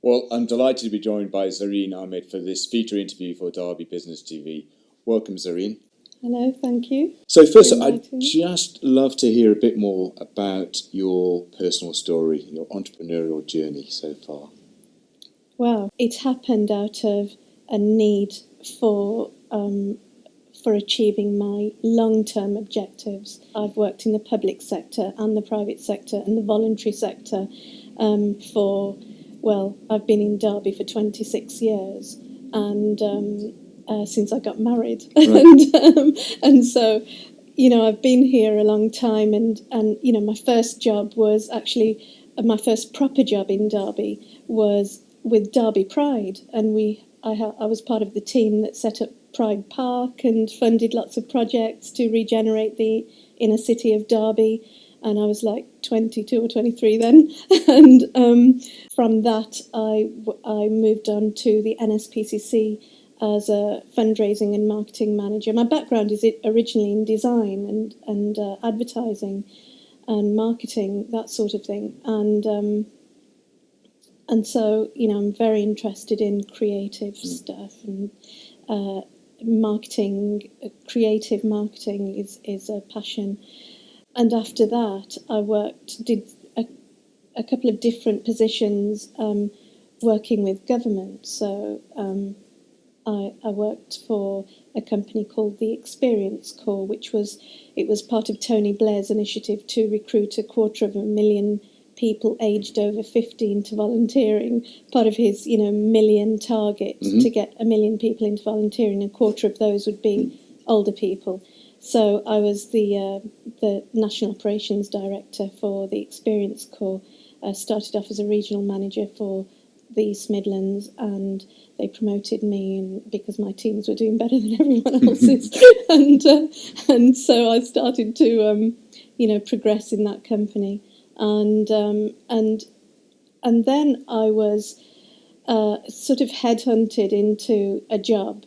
Well, I'm delighted to be joined by Zareen Ahmed for this feature interview for Derby Business TV. Welcome, Zareen. Hello, thank you. So first, I'd just love to hear a bit more about your personal story, your entrepreneurial journey so far. Well, it happened out of a need for achieving my long-term objectives. I've worked in the public sector and the private sector and the voluntary sector I've been in Derby for 26 years and since I got married. Right. and so, I've been here a long time and my first job was actually, my first proper job in Derby was with Derby Pride, and I was part of the team that set up Pride Park and funded lots of projects to regenerate the inner city of Derby. And I was like 22 or 23 then. And from that, I moved on to the NSPCC as a fundraising and marketing manager. My background is originally in design and advertising and marketing, that sort of thing. And so, I'm very interested in creative stuff and marketing. Creative marketing is a passion. And after that, I did a couple of different positions working with government. So I worked for a company called the Experience Corps, which was part of Tony Blair's initiative to recruit 250,000 people aged over 15 to volunteering. Part of his, million target to get 1 million people into volunteering. A quarter of those would be older people. So I was the National Operations Director for the Experience Corps. I started off as a regional manager for the East Midlands, and they promoted me because my teams were doing better than everyone else's. and so I started to progress in that company, and then I was sort of headhunted into a job.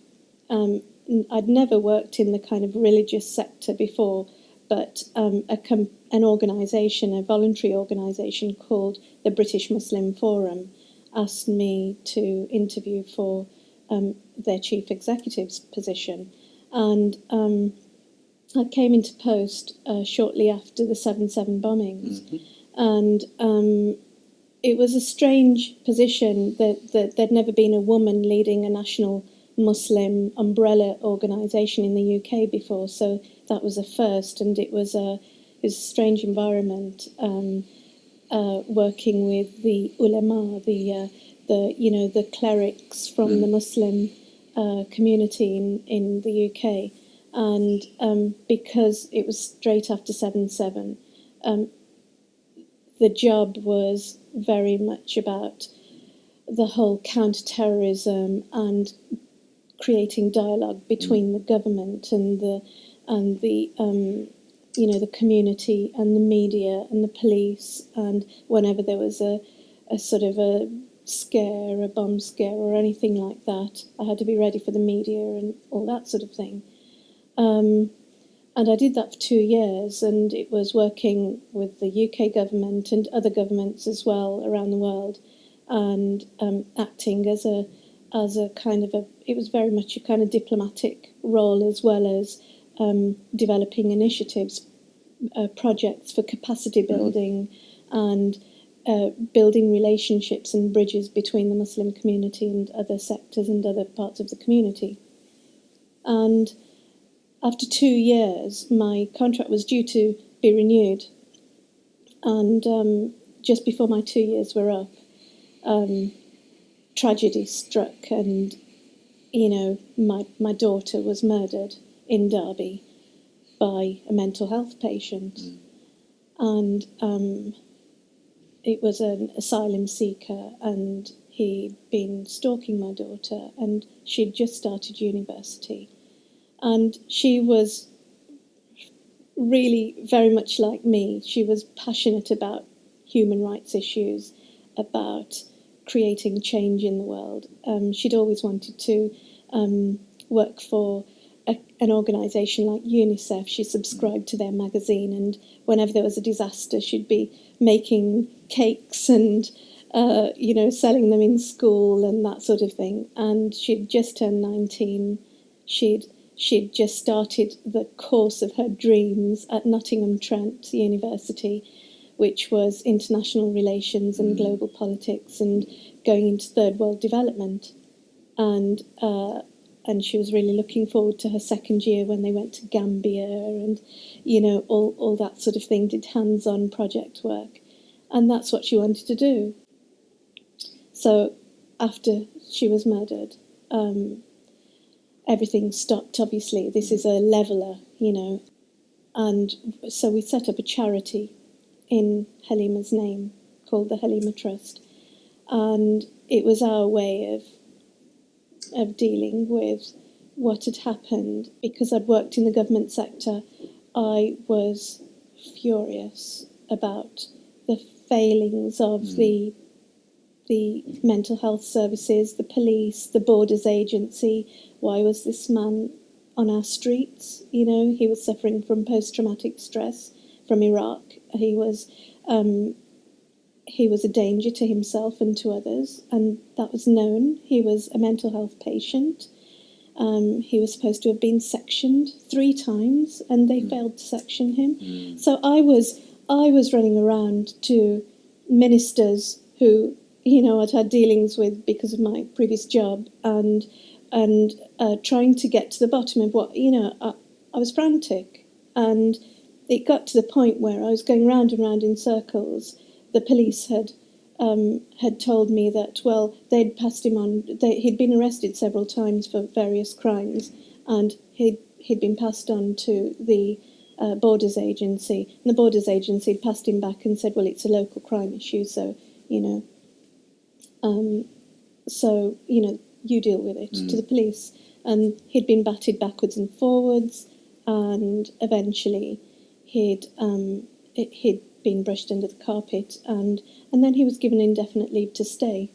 I'd never worked in the kind of religious sector before, but an organisation, a voluntary organisation called the British Muslim Forum, asked me to interview for their chief executive's position. And I came into post shortly after the 7/7 bombings. And it was a strange position that there'd never been a woman leading a national Muslim umbrella organisation in the UK before, so that was a first, and it was a strange environment, working with the ulama, the clerics from the Muslim community in the UK, and because it was straight after 7/7, the job was very much about the whole counter-terrorism and creating dialogue between the government and the community and the media and the police. And whenever there was a sort of a scare, a bomb scare or anything like that, I had to be ready for the media and all that sort of thing. And I did that for 2 years, and it was working with the UK government and other governments as well around the world, and acting as a kind of it was very much a kind of diplomatic role, as well as developing initiatives, projects for capacity building and building relationships and bridges between the Muslim community and other sectors and other parts of the community. And after 2 years, my contract was due to be renewed, and just before my 2 years were up, tragedy struck, and my daughter was murdered in Derby by a mental health patient. And it was an asylum seeker, and he'd been stalking my daughter, and she'd just started university, and she was really very much like me. She was passionate about human rights issues, about creating change in the world. She'd always wanted to work for an organisation like UNICEF. She subscribed to their magazine, and whenever there was a disaster, she'd be making cakes and selling them in school and that sort of thing. And she'd just turned 19. She'd just started the course of her dreams at Nottingham Trent University, which was international relations and global politics and going into third world development. And she was really looking forward to her second year when they went to Gambia and, all that sort of thing, did hands-on project work. And that's what she wanted to do. So after she was murdered, everything stopped, obviously. This is a leveller, And so we set up a charity in Halima's name called the Halima Trust. And it was our way of dealing with what had happened. Because I'd worked in the government sector, I was furious about the failings of the mental health services, the police, the Borders Agency. Why was this man on our streets? He was suffering from post-traumatic stress from Iraq. He was a danger to himself and to others, and that was known. He was a mental health patient. He was supposed to have been sectioned 3 times, and they failed to section him. So I was running around to ministers who I'd had dealings with because of my previous job, and trying to get to the bottom of what I was frantic, and it got to the point where I was going round and round in circles. The police had told me that, well, they'd passed him on. He'd been arrested several times for various crimes, and he'd been passed on to the Borders Agency. And the Borders Agency had passed him back and said, well, it's a local crime issue, so you deal with it, to the police. And he'd been batted backwards and forwards, and eventually he'd been brushed under the carpet, and then he was given indefinite leave to stay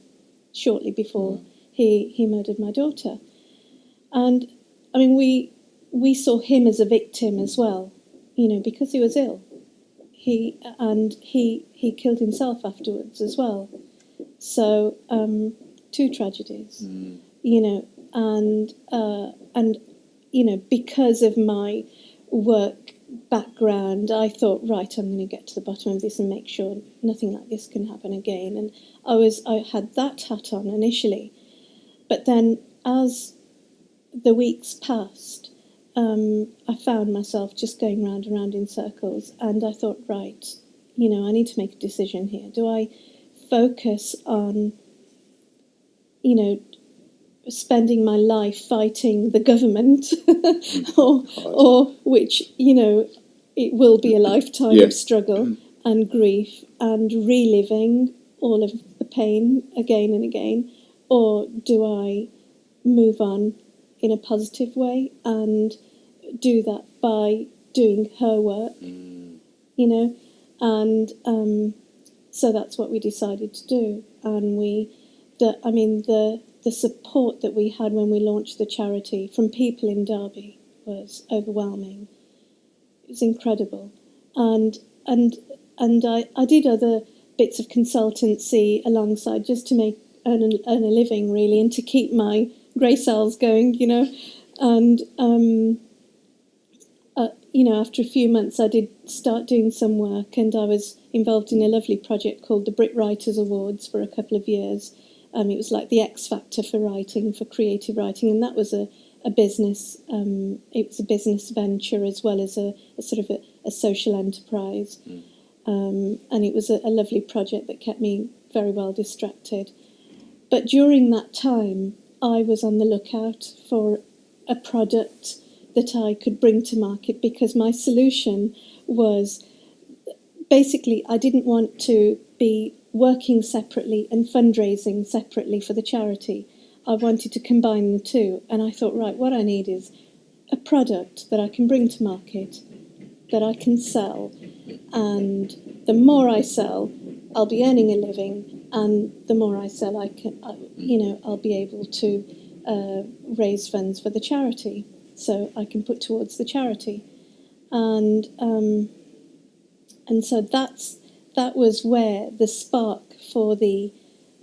shortly before he murdered my daughter. And I mean, we saw him as a victim as well, because he was ill. He killed himself afterwards as well. So 2 tragedies, and because of my work background, I thought, right, I'm going to get to the bottom of this and make sure nothing like this can happen again. And I had that hat on initially, but then as the weeks passed, I found myself just going round and round in circles, and I thought, right, I need to make a decision here. Do I focus on, spending my life fighting the government, or which, it will be a lifetime of struggle and grief and reliving all of the pain again and again, or do I move on in a positive way and do that by doing her work, and so that's what we decided to do. And the support that we had when we launched the charity from people in Derby was overwhelming. It was incredible. And I did other bits of consultancy alongside just to earn a living, really, and to keep my grey cells going, And after a few months, I did start doing some work, and I was involved in a lovely project called the Brit Writers Awards for a couple of years. It was like the X Factor for writing, for creative writing, and that was a business. It was a business venture as well as a sort of a social enterprise, and it was a lovely project that kept me very well distracted. But during that time, I was on the lookout for a product that I could bring to market, because my solution was basically I didn't want to be working separately and fundraising separately for the charity. I wanted to combine the two, and I thought, right, what I need is a product that I can bring to market, that I can sell, and the more I sell, I'll be earning a living, and the more I sell, I'll be able to raise funds for the charity, so I can put towards the charity, and so that was where the spark for the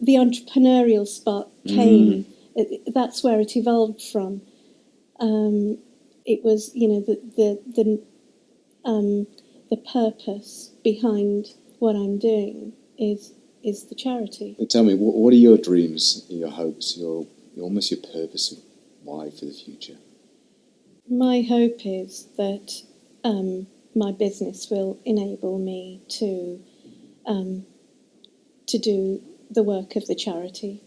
the entrepreneurial spark came. That's where it evolved from. It was, you know, the purpose behind what I'm doing is the charity. Tell me, what are your dreams, your hopes, your almost your purpose of why for the future? My hope is that my business will enable me to do the work of the charity.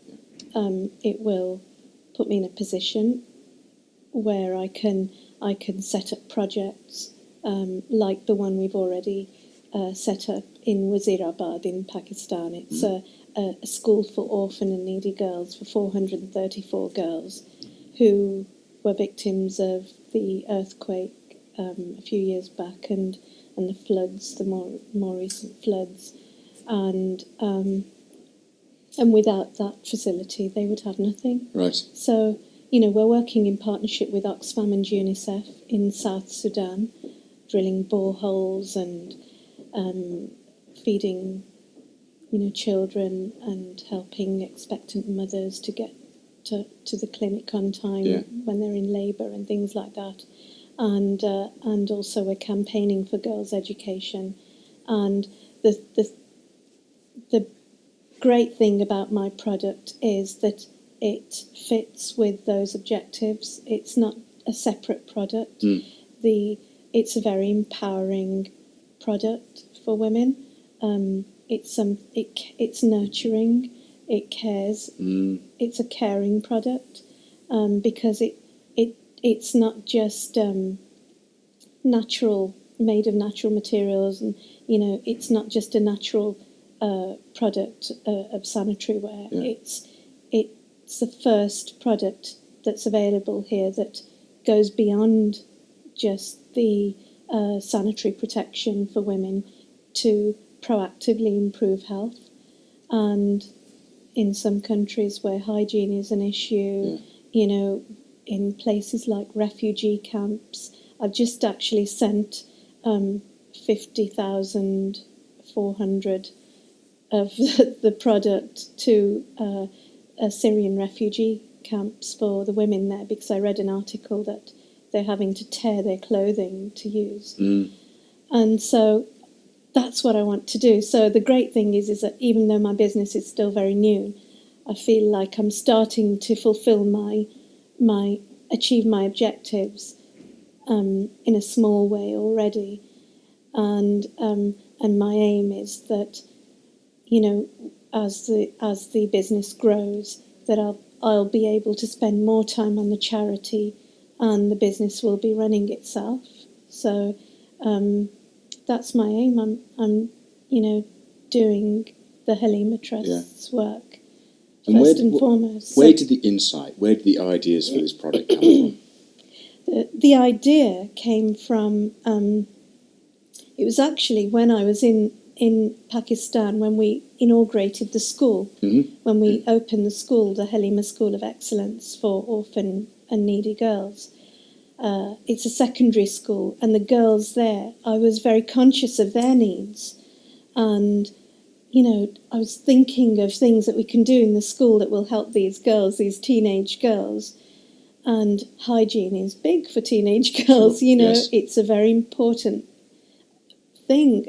It will put me in a position where I can set up projects like the one we've already set up in Wazirabad in Pakistan. It's a school for orphan and needy girls, for 434 girls who were victims of the earthquake a few years back and the floods, the more recent floods, and without that facility they would have nothing. Right. So, you know, we're working in partnership with Oxfam and UNICEF in South Sudan, drilling boreholes and feeding, you know, children and helping expectant mothers to get to the clinic on time when they're in labour and things like that. And also we're campaigning for girls' education. And the great thing about my product is that it fits with those objectives. It's not a separate product. It's a very empowering product for women. It's nurturing. It cares. It's a caring product because it's not just natural, made of natural materials, and you know, it's not just a natural product of sanitary wear. It's the first product that's available here that goes beyond just the sanitary protection for women to proactively improve health. And in some countries where hygiene is an issue, you know, in places like refugee camps, I've just actually sent 50,400 of the product to Syrian refugee camps for the women there, because I read an article that they're having to tear their clothing to use. And so that's what I want to do. So the great thing is that even though my business is still very new, I feel like I'm starting to fulfill achieve my objectives in a small way already. And my aim is that, you know, as the business grows, that I'll be able to spend more time on the charity, and the business will be running itself. So that's my aim. I'm you know, doing the Halima Trust's work first and foremost. Where did the insight, where did the ideas for this product come from? The idea came from, it was actually when I was in Pakistan, when we inaugurated the school, when we opened the school, the Halima School of Excellence for Orphan and Needy Girls. It's a secondary school, and the girls there, I was very conscious of their needs. And, you know, I was thinking of things that we can do in the school that will help these girls, these teenage girls. And hygiene is big for teenage girls, you know, it's a very important thing.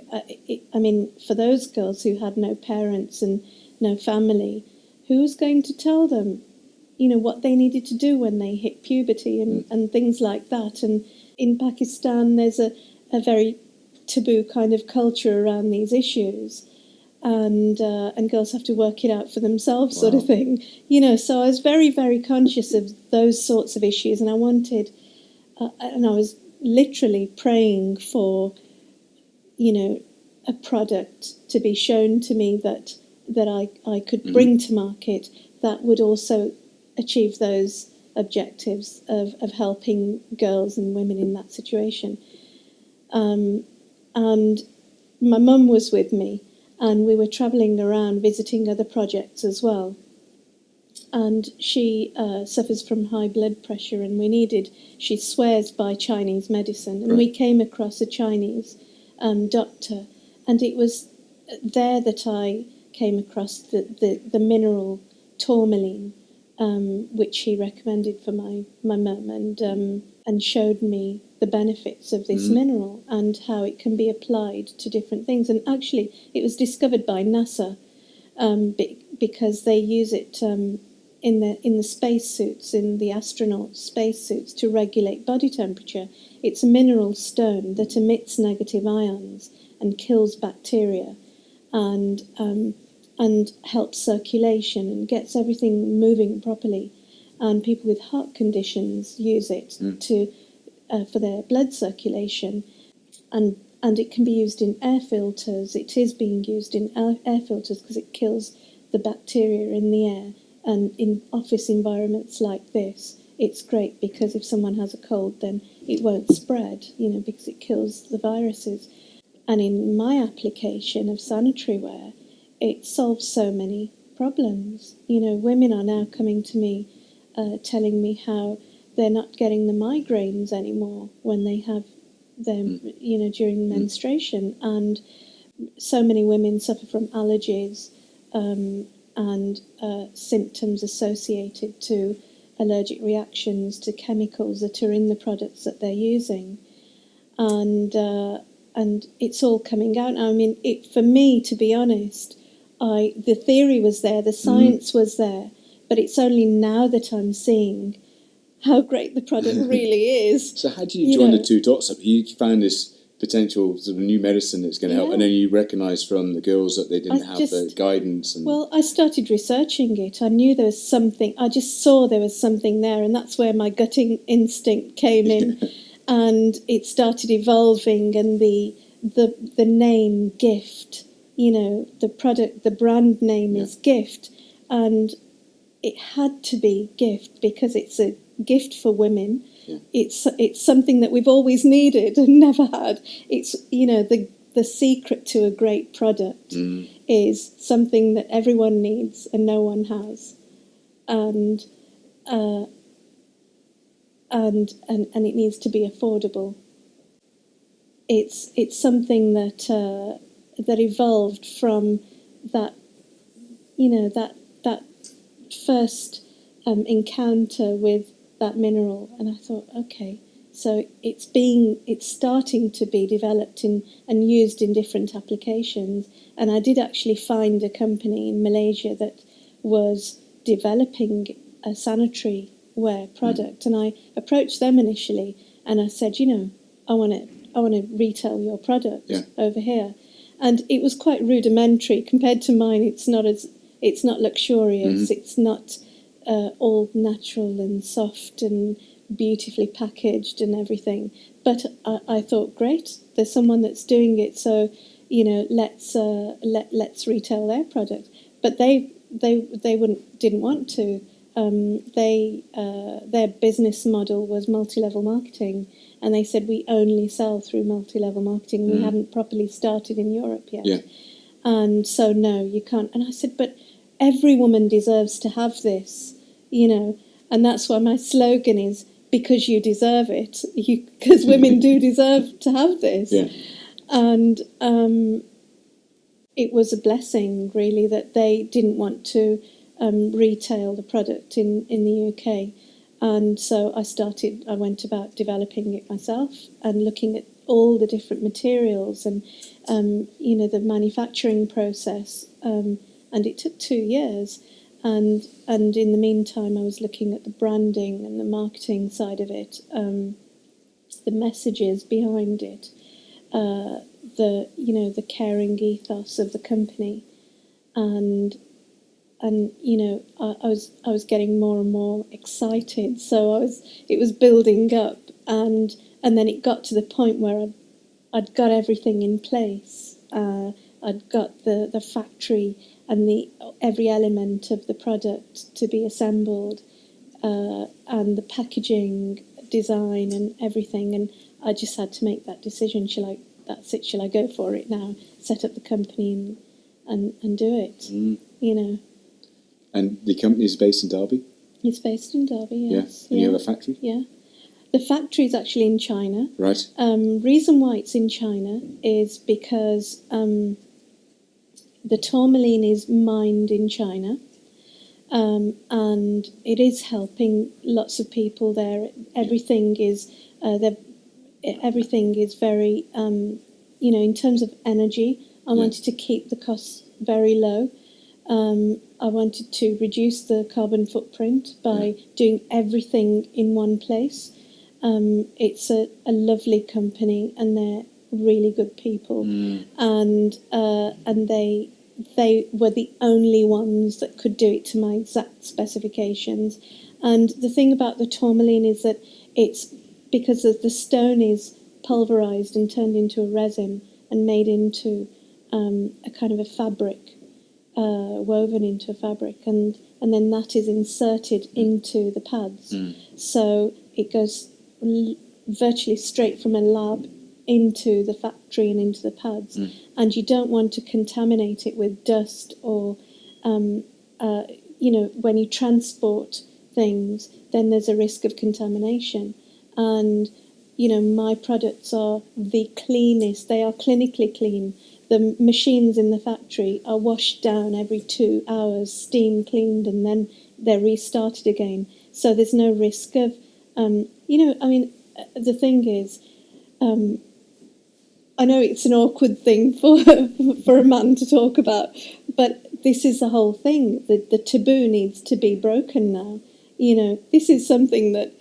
I mean, for those girls who had no parents and no family, who was going to tell them, you know, what they needed to do when they hit puberty and things like that? And in Pakistan, there's a very taboo kind of culture around these issues. And girls have to work it out for themselves, sort of thing, you know. So I was very, very conscious of those sorts of issues, and I wanted, and I was literally praying for, you know, a product to be shown to me that I could bring to market that would also achieve those objectives of helping girls and women in that situation. And my mum was with me. And we were travelling around visiting other projects as well. And she suffers from high blood pressure, and she swears by Chinese medicine. And we came across a Chinese doctor, and it was there that I came across the mineral tourmaline, which he recommended for my mum, and showed me the benefits of this mineral and how it can be applied to different things. And actually, it was discovered by NASA, because they use it in the spacesuits, in the astronaut spacesuits, to regulate body temperature. It's a mineral stone that emits negative ions and kills bacteria, and helps circulation and gets everything moving properly. And people with heart conditions use it for their blood circulation, and it can be used in air filters. It is being used in air filters because it kills the bacteria in the air. And in office environments like this, it's great because if someone has a cold, then it won't spread, because it kills the viruses. And in my application of sanitary ware, it solves so many problems. Women are now coming to me, telling me how they're not getting the migraines anymore when they have them, during menstruation. And so many women suffer from allergies and symptoms associated to allergic reactions to chemicals that are in the products that they're using. And it's all coming out. I mean, for me, to be honest, the theory was there, the science was there, but it's only now that I'm seeing how great the product really is. So how do you join the two dots up? You found this potential sort of new medicine that's going to help, and then you recognised from the girls that they didn't have the guidance. Well, I started researching it. I knew there was something. I just saw there was something there, and that's where my gutting instinct came in. And it started evolving, and the name Gift, the product, the brand name is Gift, and it had to be Gift because it's a gift for women. Yeah. It's something that we've always needed and never had. It's the secret to a great product is something that everyone needs and no one has, and it needs to be affordable. It's something that evolved from that that first encounter with that mineral, and I thought, okay, so it's starting to be developed and used in different applications. And I did actually find a company in Malaysia that was developing a sanitary ware product, and I approached them initially, and I said, I want to retail your product over here. And it was quite rudimentary compared to mine. It's not luxurious. It's not all natural and soft and beautifully packaged and everything. But I thought, great, there's someone that's doing it, so let's retail their product. But they didn't want to. Their business model was multi-level marketing, and they said, we only sell through multi-level marketing. We hadn't properly started in Europe yet. Yeah. And so, no, you can't. And I said, but every woman deserves to have this, and that's why my slogan is, because you deserve it, because women do deserve to have this. Yeah. And it was a blessing, really, that they didn't want to retail the product in the UK. And so I went about developing it myself and looking at all the different materials and, the manufacturing process. And it took 2 years. And in the meantime, I was looking at the branding and the marketing side of it, the messages behind it, the caring ethos of the company, and I was getting more and more excited. So it was building up, and then it got to the point where I'd got everything in place. I'd got the factory and every element of the product to be assembled, and the packaging design and everything. And I just had to make that decision. Shall I go for it now? Set up the company and do it. And the company is based in Derby? It's based in Derby, yes. Yeah. And you have a factory? Yeah. The factory is actually in China. Right. Reason why it's in China is because the tourmaline is mined in China, and it is helping lots of people there. Everything is everything is very, in terms of energy, I wanted to keep the costs very low. I wanted to reduce the carbon footprint by doing everything in one place. It's a lovely company, and they're really good people, and they were the only ones that could do it to my exact specifications. And the thing about the tourmaline is that it's because the stone is pulverized and turned into a resin and made into a kind of a fabric, woven into a fabric, and then that is inserted into the pads. So it goes virtually straight from a lab into the factory and into the pads, and you don't want to contaminate it with dust or, when you transport things, then there's a risk of contamination. And, my products are the cleanest. They are clinically clean. The machines in the factory are washed down every 2 hours, steam cleaned, and then they're restarted again. So there's no risk of, the thing is, I know it's an awkward thing for a man to talk about, but this is the whole thing. The taboo needs to be broken now. This is something that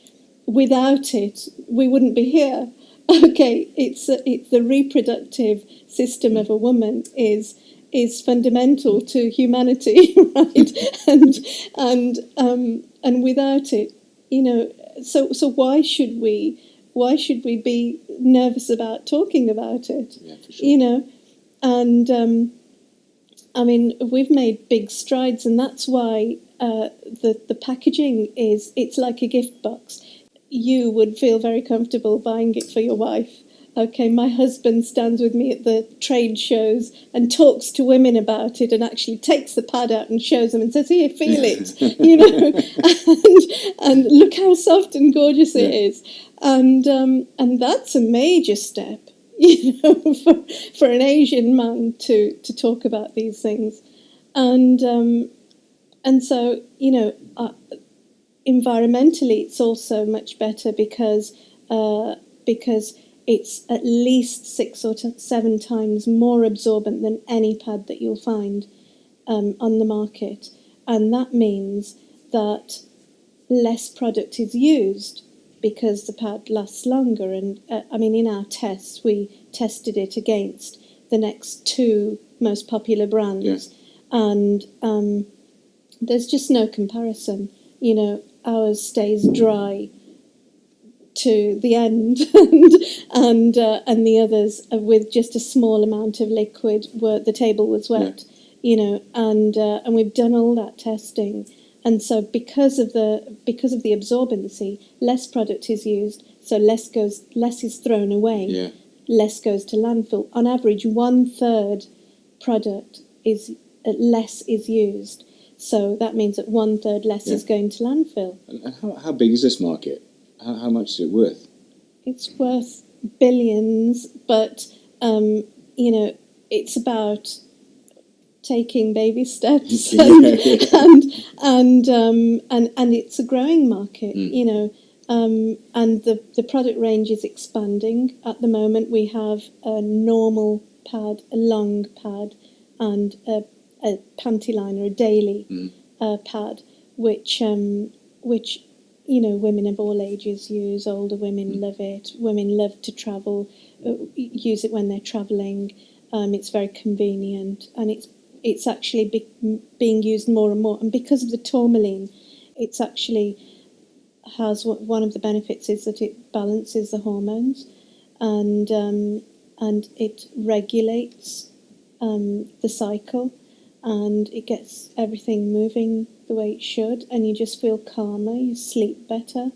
without it, we wouldn't be here. Okay, it's the reproductive system of a woman is fundamental to humanity, right? And without it, so why should we be nervous about talking about it? Yeah, for sure. And we've made big strides, and that's why the packaging it's like a gift box. You would feel very comfortable buying it for your wife. Okay, my husband stands with me at the trade shows and talks to women about it, and actually takes the pad out and shows them and says, "Here, feel it," and look how soft and gorgeous it is. And that's a major step, for an Asian man to talk about these things, and so environmentally, it's also much better because it's at least 6 or 7 times more absorbent than any pad that you'll find on the market, and that means that less product is used because the pad lasts longer. And in our tests, we tested it against the next 2 most popular brands, and there's just no comparison. Ours stays dry to the end, and the others with just a small amount of liquid. The table was wet, and we've done all that testing, and so because of the absorbency, less product is used, so less is thrown away, less goes to landfill. On average, 1/3 product less is used. So that means that 1/3 less is going to landfill. And how big is this market? How much is it worth? It's worth billions, but it's about taking baby steps, and it's a growing market. And the product range is expanding. At the moment, we have a normal pad, a long pad, and a panty liner, a daily pad, which women of all ages use. Older women love it. Women love to travel, use it when they're travelling. It's very convenient, and it's actually being used more and more. And because of the tourmaline, it's actually has one of the benefits is that it balances the hormones, and it regulates the cycle. And it gets everything moving the way it should, and you just feel calmer, you sleep better.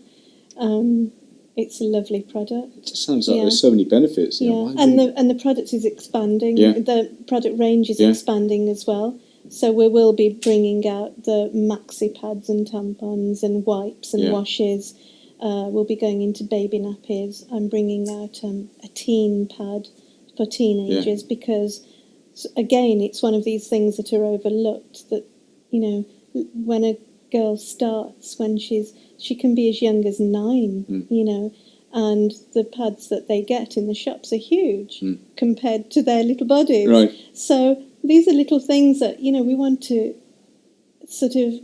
It's a lovely product. It just sounds like there's so many benefits. And the product is expanding. The product range is expanding as well. So we will be bringing out the maxi pads and tampons and wipes and washes. We'll be going into baby nappies. I'm bringing out a teen pad for teenagers because So again, it's one of these things that are overlooked, that, you know, when a girl starts, when she can be as young as 9, you know, and the pads that they get in the shops are huge compared to their little bodies. Right. So these are little things that, you know, we want to sort of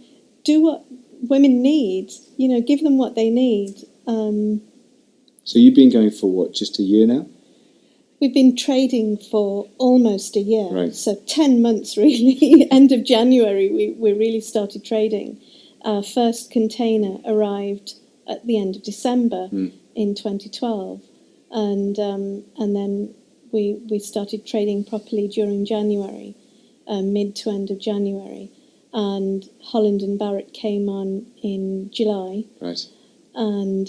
do what women need, you know, give them what they need. So you've been going for what, just a year now? We've been trading for almost a year, right. So 10 months really. End of January we really started trading. Our first container arrived at the end of December in 2012, and then we started trading properly during January, mid to end of January, and Holland and Barrett came on in July. Right. And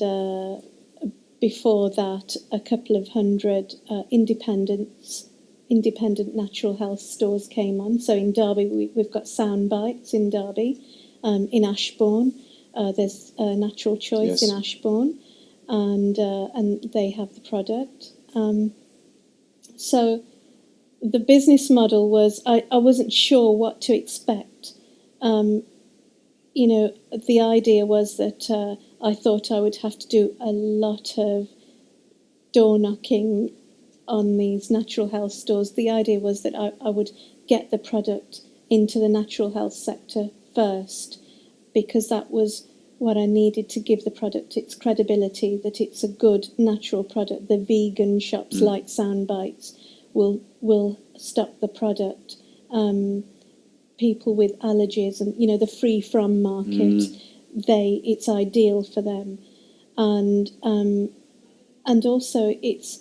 before that, a couple of hundred independent natural health stores came on. So in Derby, we've got Sound Bites in Derby. In Ashbourne, there's Natural Choice in Ashbourne, and they have the product. So the business model was, I wasn't sure what to expect. You know, the idea was that I thought I would have to do a lot of door knocking on these natural health stores. The idea was that I would get the product into the natural health sector first, because that was what I needed to give the product its credibility, that it's a good natural product. The vegan shops like Sound Bites will stock the product. People with allergies and, you know, the free from market, it's ideal for them, and also it's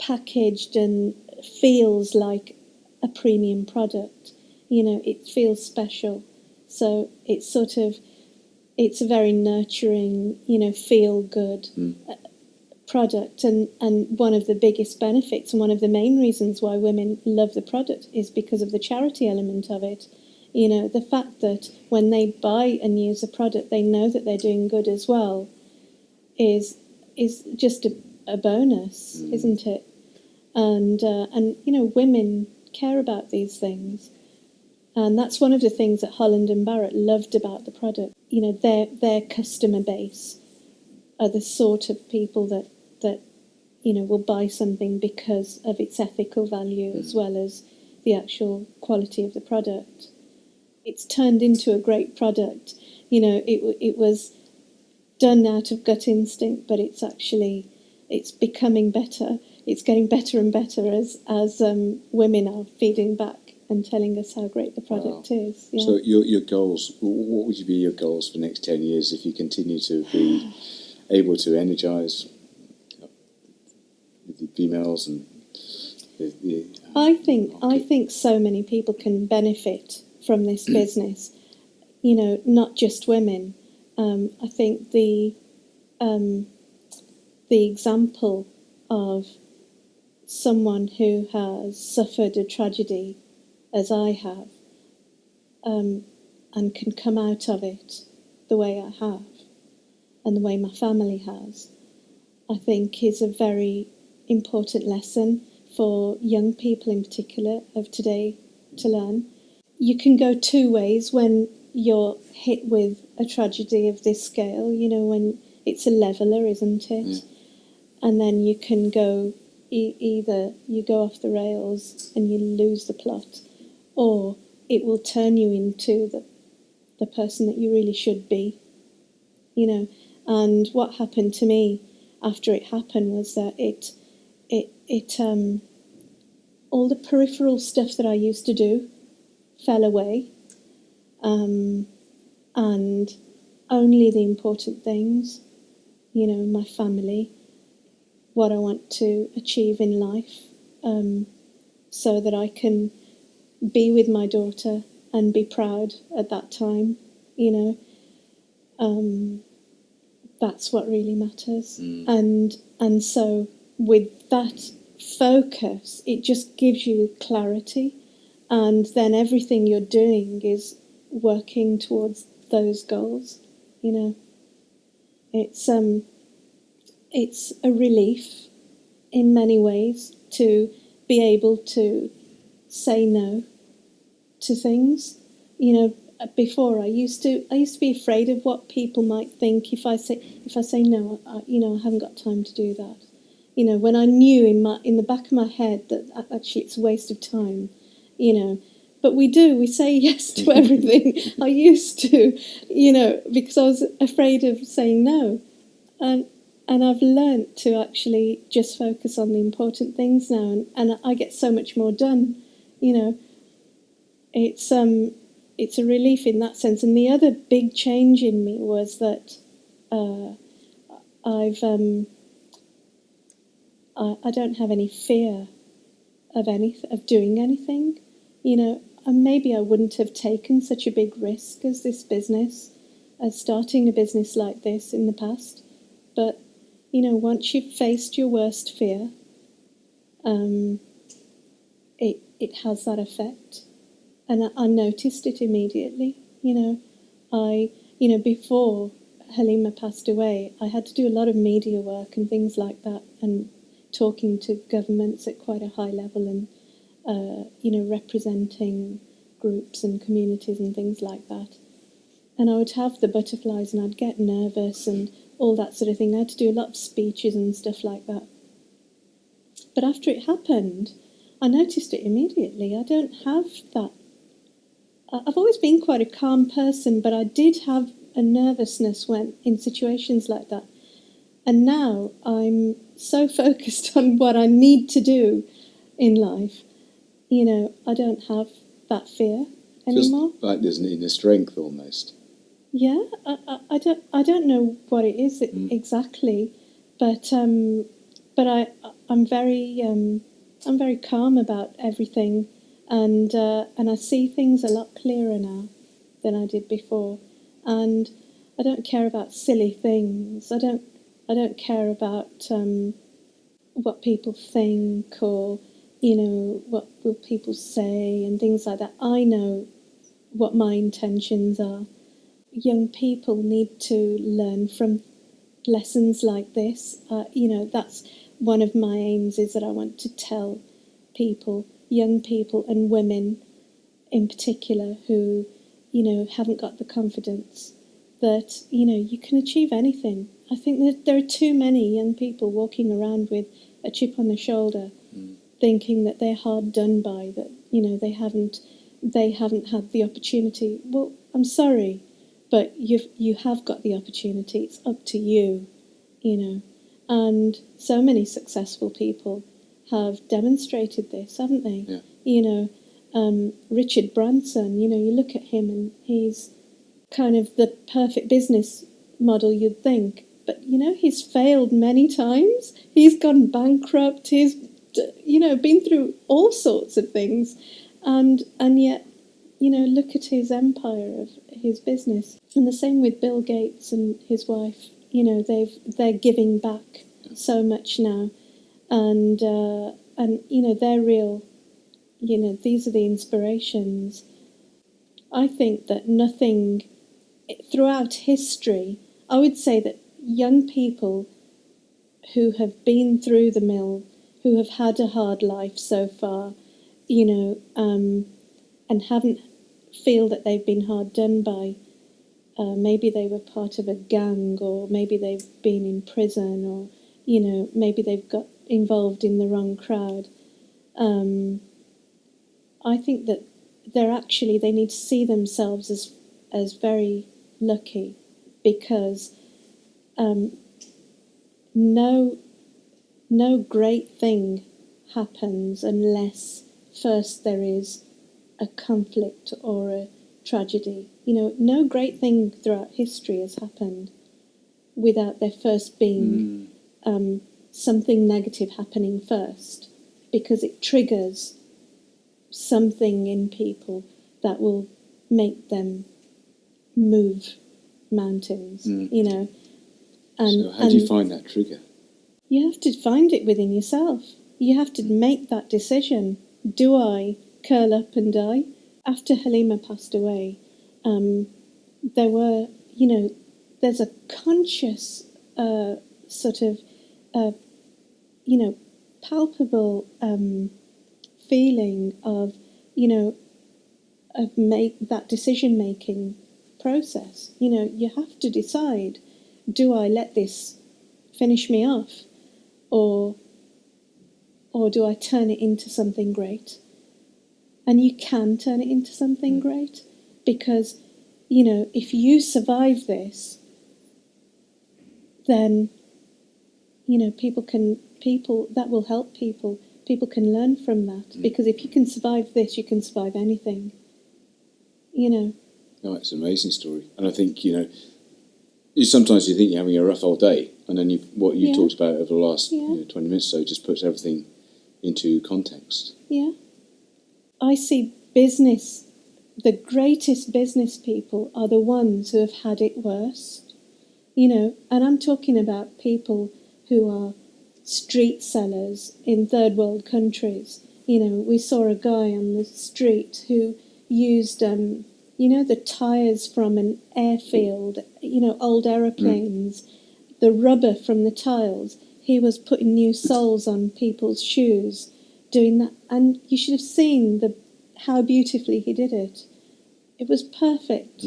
packaged and feels like a premium product. You know, it feels special, so it's a very nurturing, you know, feel good product, and one of the biggest benefits and one of the main reasons why women love the product is because of the charity element of it. You know, the fact that when they buy and use a product, they know that they're doing good as well, is just a bonus, isn't it? And you know, women care about these things, and that's one of the things that Holland and Barrett loved about the product. You know, their customer base are the sort of people that you know will buy something because of its ethical value as well as the actual quality of the product. It's turned into a great product. You know, it was done out of gut instinct, but it's becoming better. It's getting better and better as women are feeding back and telling us how great the product is. Yeah. So your goals, what would be your goals for the next 10 years if you continue to be able to energise the females and I think so many people can benefit from this business. You know, not just women. I think the example of someone who has suffered a tragedy, as I have, and can come out of it the way I have, and the way my family has, I think is a very important lesson for young people in particular of today to learn. You can go two ways when you're hit with a tragedy of this scale, you know, when it's a leveller, isn't it? Yeah. And then you can go, either you go off the rails and you lose the plot, or it will turn you into the person that you really should be, you know. And what happened to me after it happened was that it all the peripheral stuff that I used to do fell away, and only the important things, you know, my family, what I want to achieve in life, so that I can be with my daughter and be proud at that time, you know. That's what really matters. And so with that focus, it just gives you clarity, and then everything you're doing is working towards those goals, you know. It's a relief in many ways to be able to say no to things. You know, before I used to be afraid of what people might think if I say no. I haven't got time to do that. You know, when I knew in the back of my head that actually it's a waste of time. You know, but we say yes to everything. I used to, because I was afraid of saying no, and I've learnt to actually just focus on the important things now, and I get so much more done. You know, it's a relief in that sense. And the other big change in me was that I don't have any fear of doing anything. You know, and maybe I wouldn't have taken such a big risk as this business, as starting a business like this in the past. But, once you've faced your worst fear, it has that effect. And I noticed it immediately. Before Halima passed away, I had to do a lot of media work and things like that, and talking to governments at quite a high level, and representing groups and communities and things like that. And I would have the butterflies, and I'd get nervous and all that sort of thing. I had to do a lot of speeches and stuff like that. But after it happened, I noticed it immediately. I don't have that. I've always been quite a calm person, but I did have a nervousness when in situations like that. And now I'm so focused on what I need to do in life. I don't have that fear anymore. Just like there's an inner strength almost. Yeah, I don't know what it is exactly, but I'm very calm about everything, and I see things a lot clearer now than I did before, and I don't care about silly things. I don't care about what people think, or what will people say and things like that. I know what my intentions are. Young people need to learn from lessons like this. That's one of my aims, is that I want to tell people, young people and women in particular, who haven't got the confidence, that you can achieve anything. I think that there are too many young people walking around with a chip on their shoulder, thinking that they're hard done by, that they haven't had the opportunity. Well, I'm sorry, but you have got the opportunity. It's up to you, And so many successful people have demonstrated this, haven't they? Yeah. Richard Branson, you look at him and he's kind of the perfect business model, you'd think. But, he's failed many times. He's gone bankrupt. He's, been through all sorts of things. And yet, look at his empire of his business. And the same with Bill Gates and his wife. They're giving back so much now. And they're real, these are the inspirations. I think that nothing throughout history, I would say that young people who have been through the mill, who have had a hard life so far, and haven't feel that they've been hard done by, maybe they were part of a gang, or maybe they've been in prison, or maybe they've got involved in the wrong crowd. I think that they need to see themselves as very lucky, because no great thing happens unless first there is a conflict or a tragedy. No great thing throughout history has happened without there first being something negative happening first, because it triggers something in people that will make them move mountains, And, so how do you find that trigger? You have to find it within yourself. You have to make that decision. Do I curl up and die? After Halima passed away, there's a conscious sort of, palpable feeling of of that decision-making process. You have to decide, do I let this finish me off, or do I turn it into something great? And you can turn it into something great, because, if you survive this, then, that will help people. People can learn from that, because if you can survive this, you can survive anything. No, it's an amazing story. And I think, sometimes you think you're having a rough old day, and then what you talked about over the last 20 minutes or so just puts everything into context. Yeah. I see business, the greatest business people are the ones who have had it worse. And I'm talking about people who are street sellers in third world countries. We saw a guy on the street who used, the tyres from an airfield, old aeroplanes, the rubber from the tiles. He was putting new soles on people's shoes, doing that. And you should have seen how beautifully he did it. It was perfect,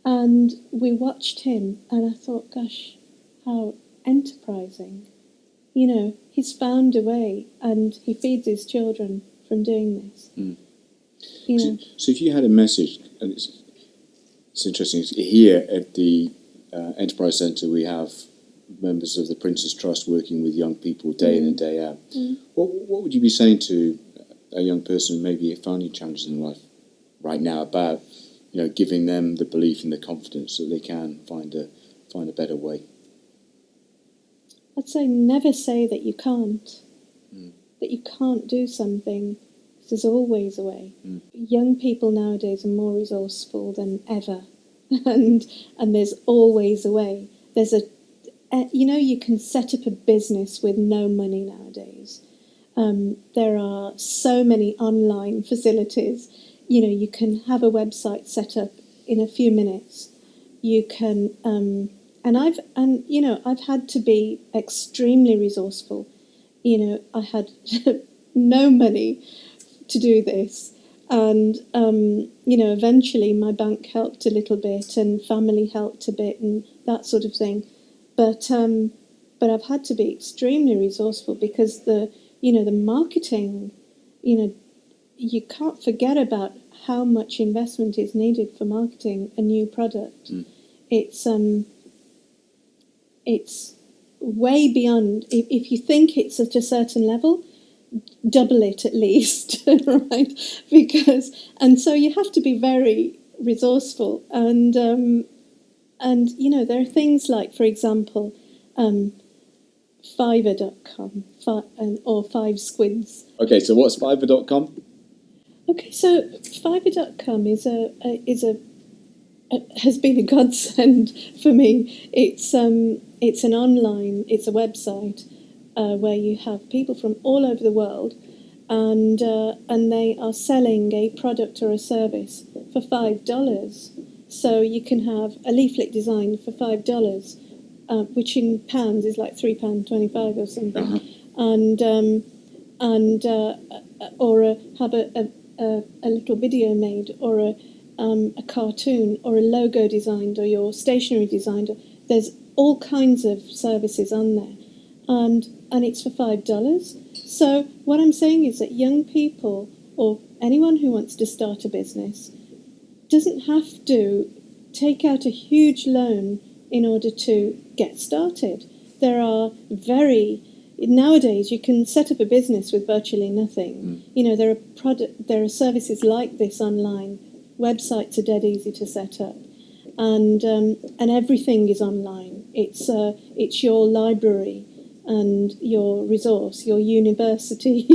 And we watched him, and I thought, gosh, how enterprising. He's found a way, and he feeds his children from doing this. So if you had a message, and it's interesting, here at the Enterprise Centre we have members of the Prince's Trust working with young people day in and day out. What would you be saying to a young person who may be finding challenges in life right now about giving them the belief and the confidence that they can find a better way? I'd say never say that you can't, that you can't do something. There's always a way. Young people nowadays are more resourceful than ever, and there's always a way. There's you can set up a business with no money nowadays. There are so many online facilities. You can have a website set up in a few minutes. You can, I've had to be extremely resourceful. I had no money to do this, and eventually my bank helped a little bit, and family helped a bit, and that sort of thing. But I've had to be extremely resourceful, because the marketing, you can't forget about how much investment is needed for marketing a new product. It's way beyond. If you think it's at a certain level, double it at least, right? And so you have to be very resourceful, and there are things like, for example, Fiverr.com or Five Squids. Okay, so what's Fiverr.com? Okay, so Fiverr.com has been a godsend for me. It's a website where you have people from all over the world, and they are selling a product or a service for $5. So you can have a leaflet design for $5, which in pounds is like £3.25 or something, or have a little video made, or a cartoon, or a logo designed, or your stationery designed. There's all kinds of services on there, and it's for $5. So what I'm saying is that young people, or anyone who wants to start a business, doesn't have to take out a huge loan in order to get started. Nowadays you can set up a business with virtually nothing. There are services like this online. Websites are dead easy to set up, and everything is online. It's your library and your resource, your university,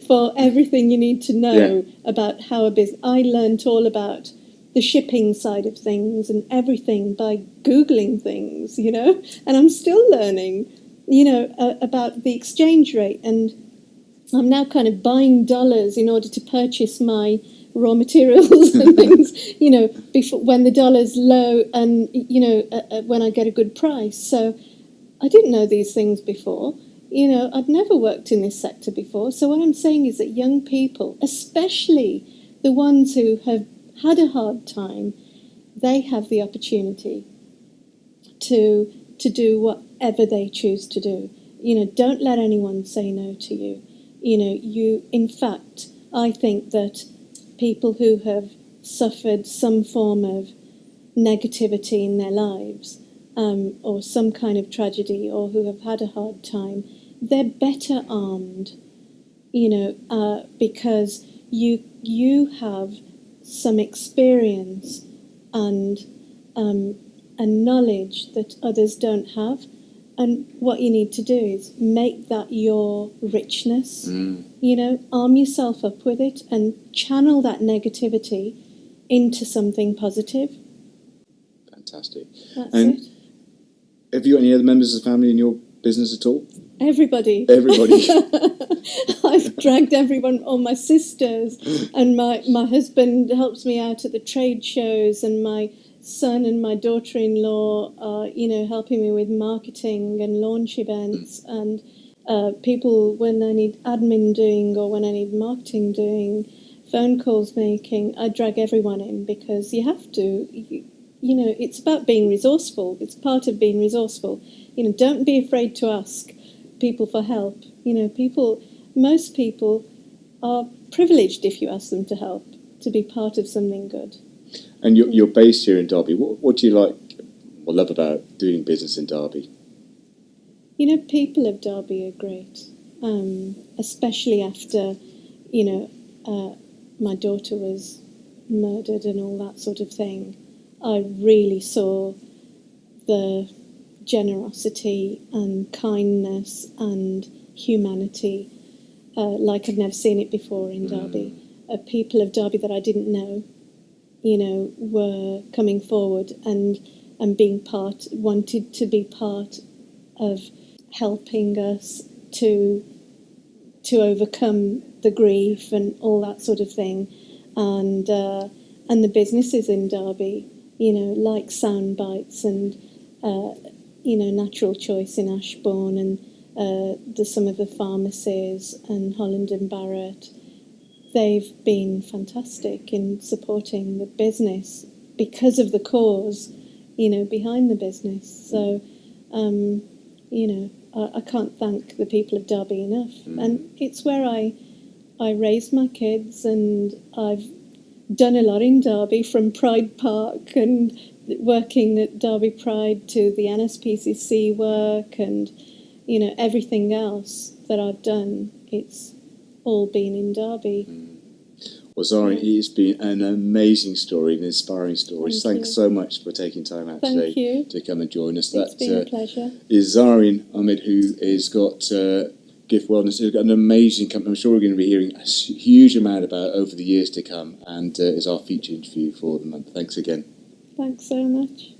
for everything you need to know about how a business. I learnt all about the shipping side of things and everything by Googling things, and I'm still learning, about the exchange rate, and I'm now kind of buying dollars in order to purchase my raw materials and things, before, when the dollar's low, and, when I get a good price. So I didn't know these things before, You know, I'd never worked in this sector before. So what I'm saying is that young people, especially the ones who have had a hard time, they have the opportunity to do whatever they choose to do. You know, don't let anyone say no to you. You know, in fact, I think that people who have suffered some form of negativity in their lives, or some kind of tragedy, or who have had a hard time, they're better armed, you know, because you have some experience and knowledge that others don't have. And what you need to do is make that your richness, you know, arm yourself up with it and channel that negativity into something positive. Fantastic. That's And it. have you got any other members of the family in your business at all? Everybody. I've dragged everyone, all my sisters, and my husband helps me out at the trade shows, and my son and my daughter-in-law are, you know, helping me with marketing and launch events, and people when I need admin doing or when I need marketing doing, phone calls making, I drag everyone in because you have to. You know, it's about being resourceful. It's part of being resourceful. You know, don't be afraid to ask people for help. You know, most people are privileged if you ask them to help, to be part of something good. And you're based here in Derby. What do you like or love about doing business in Derby? You know, people of Derby are great, especially after, you know, my daughter was murdered and all that sort of thing. I really saw the generosity and kindness and humanity like I've never seen it before in Derby. People of Derby that I didn't know, you know, were coming forward and wanted to be part of helping us to overcome the grief and all that sort of thing, and the businesses in Derby, you know, like Sound Bites and you know, Natural Choice in Ashbourne, and some of the pharmacies and Holland and Barrett. They've been fantastic in supporting the business because of the cause, you know, behind the business. So, you know, I can't thank the people of Derby enough. And it's where I raised my kids, and I've done a lot in Derby, from Pride Park and working at Derby Pride to the NSPCC work, and, you know, everything else that I've done. It's all been in Derby. Well, Zara, it's been an amazing story, an inspiring story. Thanks so much for taking time out today to come and join us. It's been a pleasure. Is Zareen Ahmed, who has got GIF Wellness. It's got an amazing company. I'm sure we're going to be hearing a huge amount about over the years to come, and is our feature interview for the month. Thanks again. Thanks so much.